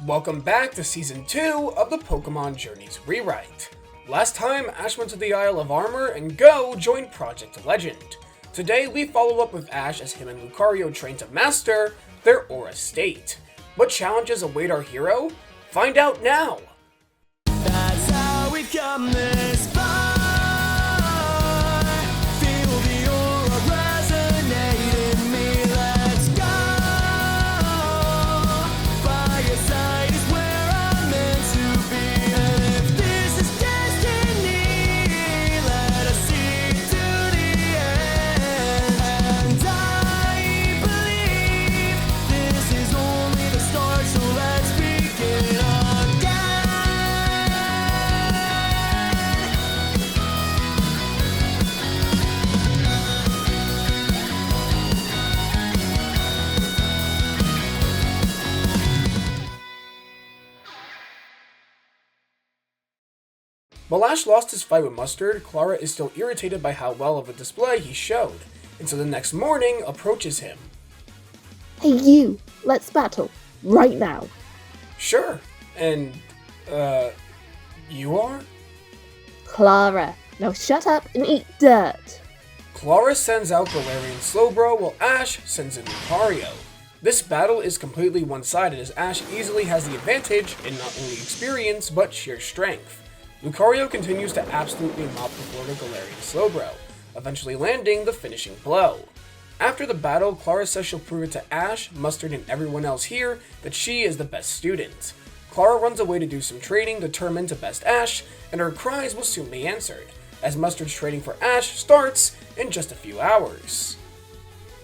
Welcome back to Season 2 of the Pokemon Journeys Rewrite. Last time, Ash went to the Isle of Armor and Go joined Project Legend. Today, we follow up with Ash as him and Lucario train to master their Aura State. What challenges await our hero? Find out now! That's how we've come this far. Feel the aura resonate in me. Let's go. By your side is where I'm meant to be. And if this is destiny, let us see to the end. And I believe this is only the start, so let's begin again. While Ash lost his fight with Mustard, Klara is still irritated by how well of a display he showed, and so the next morning approaches him. Hey you, let's battle, right now. Sure, and, you are? Klara, now shut up and eat dirt. Klara sends out Galarian Slowbro while Ash sends in Lucario. This battle is completely one-sided as Ash easily has the advantage in not only experience but sheer strength. Lucario continues to absolutely mop the floor to Galarian Slowbro, eventually landing the finishing blow. After the battle, Klara says she'll prove it to Ash, Mustard, and everyone else here that she is the best student. Klara runs away to do some training determined to best Ash, and her cries will soon be answered, as Mustard's training for Ash starts in just a few hours.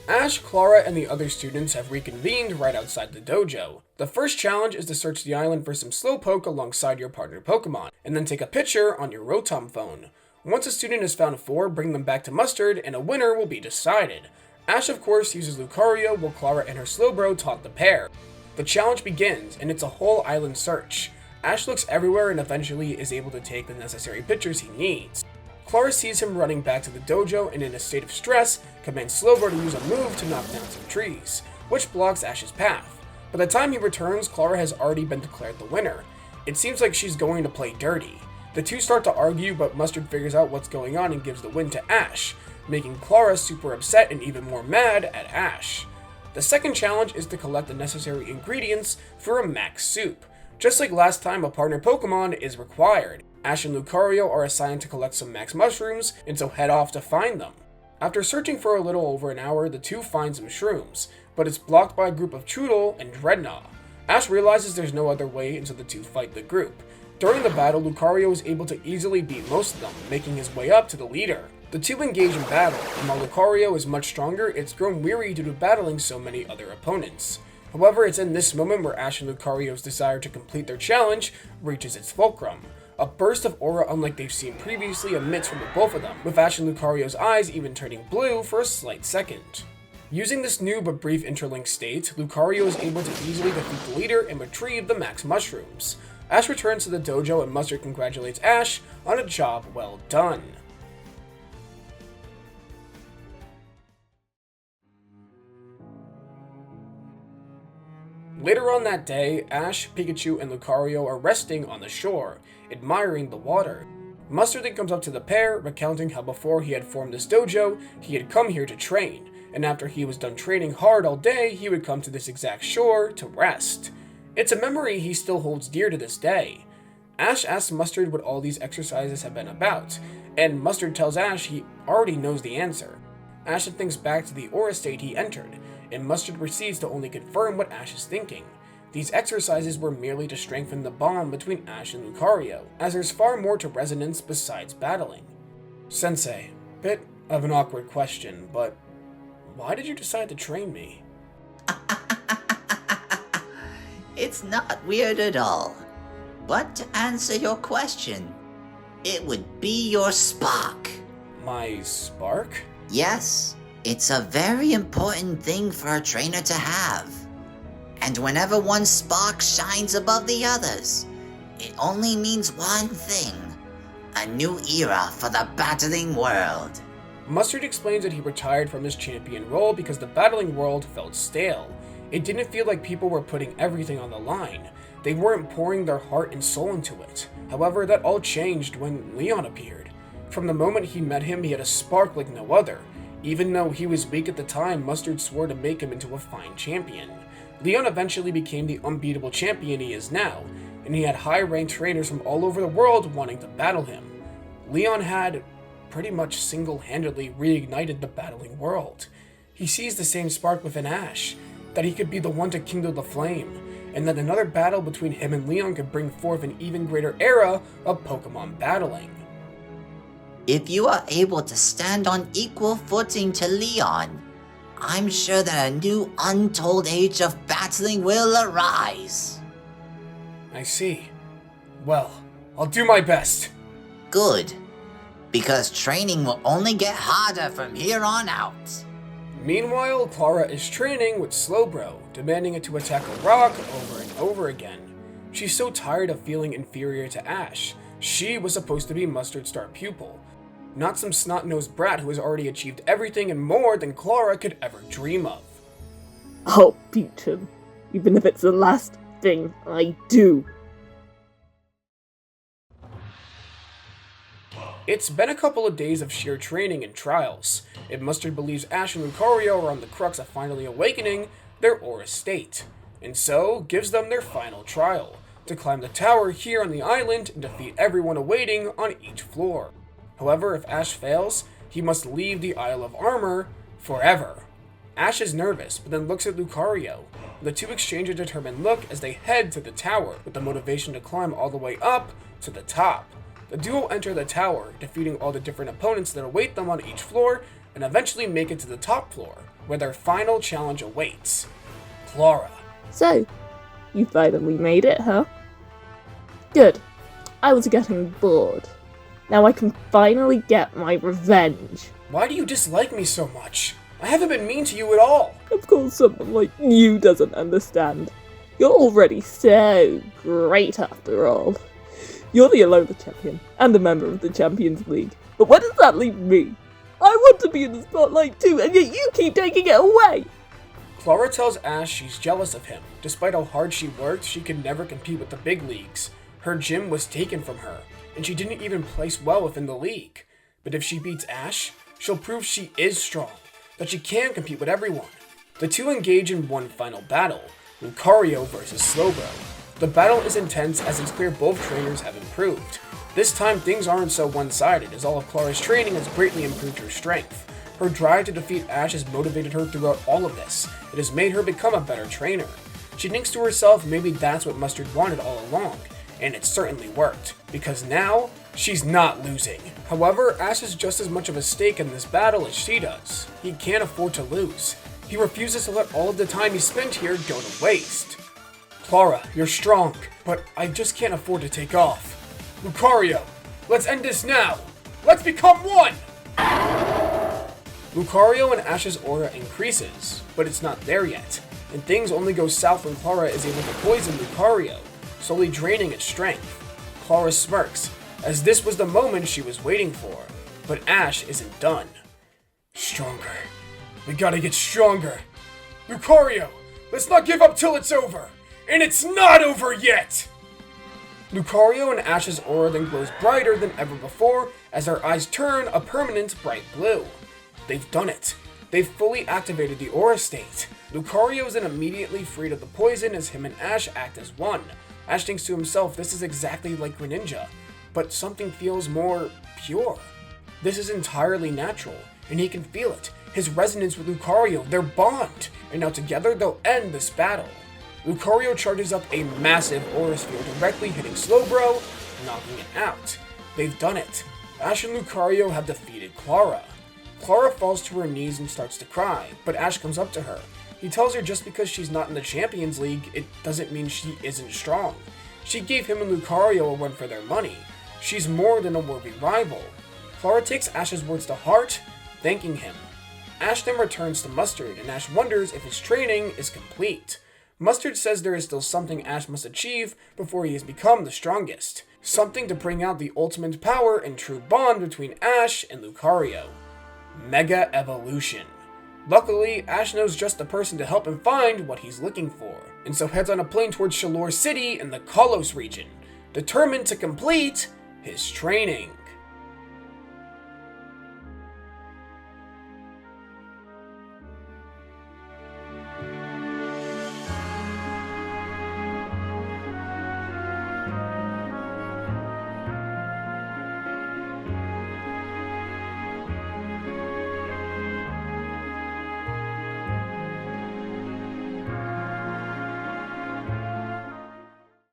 Ash, Klara, and the other students have reconvened right outside the dojo. The first challenge is to search the island for some Slowpoke alongside your partner Pokemon, and then take a picture on your Rotom phone. Once a student has found 4, bring them back to Mustard, and a winner will be decided. Ash, of course, uses Lucario, while Klara and her Slowbro taunt the pair. The challenge begins, and it's a whole island search. Ash looks everywhere and eventually is able to take the necessary pictures he needs. Klara sees him running back to the dojo and in a state of stress, commands Slowbro to use a move to knock down some trees, which blocks Ash's path. By the time he returns, Klara has already been declared the winner. It seems like she's going to play dirty. The two start to argue, but Mustard figures out what's going on and gives the win to Ash, making Klara super upset and even more mad at Ash. The second challenge is to collect the necessary ingredients for a max soup. Just like last time, a partner Pokemon is required. Ash and Lucario are assigned to collect some max mushrooms, and so head off to find them. After searching for a little over an hour, the two find some shrooms, but it's blocked by a group of Choodle and Dreadnought. Ash realizes there's no other way, and so the two fight the group. During the battle, Lucario is able to easily beat most of them, making his way up to the leader. The two engage in battle, and while Lucario is much stronger, it's grown weary due to battling so many other opponents. However, it's in this moment where Ash and Lucario's desire to complete their challenge reaches its fulcrum. A burst of aura unlike they've seen previously emits from the both of them, with Ash and Lucario's eyes even turning blue for a slight second. Using this new but brief interlinked state, Lucario is able to easily defeat the leader and retrieve the max mushrooms. Ash returns to the dojo and Mustard congratulates Ash on a job well done. Later on that day, Ash, Pikachu, and Lucario are resting on the shore, admiring the water. Mustard then comes up to the pair, recounting how before he had formed this dojo, he had come here to train, and after he was done training hard all day, he would come to this exact shore to rest. It's a memory he still holds dear to this day. Ash asks Mustard what all these exercises have been about, and Mustard tells Ash he already knows the answer. Ash then thinks back to the Aura State he entered, and Mustard proceeds to only confirm what Ash is thinking. These exercises were merely to strengthen the bond between Ash and Lucario, as there's far more to resonance besides battling. Sensei, bit of an awkward question, but why did you decide to train me? It's not weird at all. But to answer your question, it would be your spark. My spark? Yes, it's a very important thing for a trainer to have. And whenever one spark shines above the others, it only means one thing: a new era for the battling world. Mustard explains that he retired from his champion role because the battling world felt stale. It didn't feel like people were putting everything on the line. They weren't pouring their heart and soul into it. However, that all changed when Leon appeared. From the moment he met him, he had a spark like no other. Even though he was weak at the time, Mustard swore to make him into a fine champion. Leon eventually became the unbeatable champion he is now, and he had high-ranked trainers from all over the world wanting to battle him. Leon had pretty much single-handedly reignited the battling world. He sees the same spark within Ash, that he could be the one to kindle the flame, and that another battle between him and Leon could bring forth an even greater era of Pokemon battling. If you are able to stand on equal footing to Leon, I'm sure that a new untold age of battling will arise. I see. Well, I'll do my best. Good, because training will only get harder from here on out. Meanwhile, Klara is training with Slowbro, demanding it to attack a rock over and over again. She's so tired of feeling inferior to Ash. She was supposed to be Mustard's star pupil, not some snot-nosed brat who has already achieved everything and more than Klara could ever dream of. I'll beat him, even if it's the last thing I do. It's been a couple of days of sheer training and trials, and Mustard believes Ash and Lucario are on the crux of finally awakening their aura state, and so gives them their final trial, to climb the tower here on the island and defeat everyone awaiting on each floor. However, if Ash fails, he must leave the Isle of Armor forever. Ash is nervous, but then looks at Lucario. The two exchange a determined look as they head to the tower, with the motivation to climb all the way up to the top. The duo enter the tower, defeating all the different opponents that await them on each floor, and eventually make it to the top floor, where their final challenge awaits. Klara. So, you finally made it, huh? Good. I was getting bored. Now I can finally get my revenge. Why do you dislike me so much? I haven't been mean to you at all. Of course someone like you doesn't understand. You're already so great after all. You're the Alola champion, and a member of the Champions League. But where does that leave me? I want to be in the spotlight too, and yet you keep taking it away! Klara tells Ash she's jealous of him. Despite how hard she worked, she could never compete with the big leagues. Her gym was taken from her, and she didn't even place well within the league. But if she beats Ash, she'll prove she is strong, that she can compete with everyone. The two engage in one final battle, Lucario versus Slowbro. The battle is intense as it's clear both trainers have improved. This time things aren't so one-sided, as all of Klara's training has greatly improved her strength. Her drive to defeat Ash has motivated her throughout all of this. It has made her become a better trainer. She thinks to herself maybe that's what Mustard wanted all along, and it certainly worked, because now, she's not losing. However, Ash has just as much of a stake in this battle as she does. He can't afford to lose. He refuses to let all of the time he spent here go to waste. Klara, you're strong, but I just can't afford to take off. Lucario, let's end this now! Let's become one! Lucario and Ash's aura increases, but it's not there yet, and things only go south when Klara is able to poison Lucario, slowly draining its strength. Klara smirks, as this was the moment she was waiting for, but Ash isn't done. Stronger. We gotta get stronger. Lucario, let's not give up till it's over! And it's not over yet! Lucario and Ash's aura then glows brighter than ever before as their eyes turn a permanent bright blue. They've done it. They've fully activated the aura state. Lucario is then immediately freed of the poison as him and Ash act as one. Ash thinks to himself this is exactly like Greninja, but something feels more pure. This is entirely natural, and he can feel it. His resonance with Lucario, their bond, and now together they'll end this battle. Lucario charges up a massive aura sphere directly hitting Slowbro, knocking it out. They've done it. Ash and Lucario have defeated Klara. Klara falls to her knees and starts to cry, but Ash comes up to her. He tells her just because she's not in the Champions League, it doesn't mean she isn't strong. She gave him and Lucario a run for their money. She's more than a worthy rival. Klara takes Ash's words to heart, thanking him. Ash then returns to Mustard, and Ash wonders if his training is complete. Mustard says there is still something Ash must achieve before he has become the strongest. Something to bring out the ultimate power and true bond between Ash and Lucario. Mega Evolution. Luckily, Ash knows just the person to help him find what he's looking for. and so heads on a plane towards Shalor City in the Kalos region, determined to complete his training.